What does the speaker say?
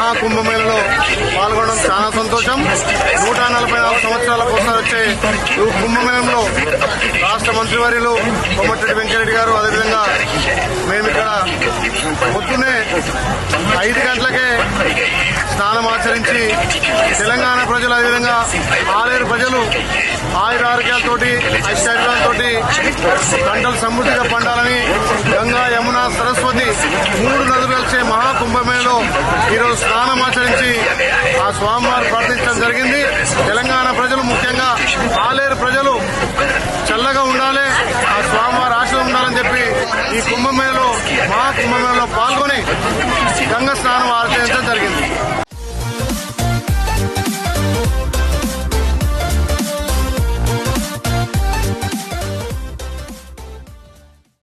మహాకుంభమేళలో పాల్గొనడం చాలా సంతోషం. 144 సంవత్సరాలకు ఒకసారి వచ్చే ఈ కుంభమేళంలో రాష్ట్ర మంత్రివర్యులు కోమటిరెడ్డి వెంకటరెడ్డి గారు, అదేవిధంగా మేము ఇక్కడ పొద్దున్నే 5 గంటలకే స్నానం ఆచరించి తెలంగాణ ప్రజలు, అదేవిధంగా ఆలేరు ప్రజలు ఆయురారోగ్యాలతోటి ఐశ్వర్యాలతో పంటలు సమృద్ధిగా పండాలని గంగా, యమున, సరస్వతి 3 నదులు కలిసే మహాకుంభమేళలో ఈరోజు స్నానం ఆచరించి ఆ స్వామివారు ప్రార్థించడం జరిగింది. తెలంగాణ ప్రజలు, ముఖ్యంగా ఆలేరు ప్రజలు చల్లగా ఉండాలి, ఆ స్వామివారి ఆశలు ఉండాలని చెప్పి ఈ కుంభమేళలో మహాకుంభమేళలో పాల్గొని గంగ స్నానం ఆచరించడం జరిగింది.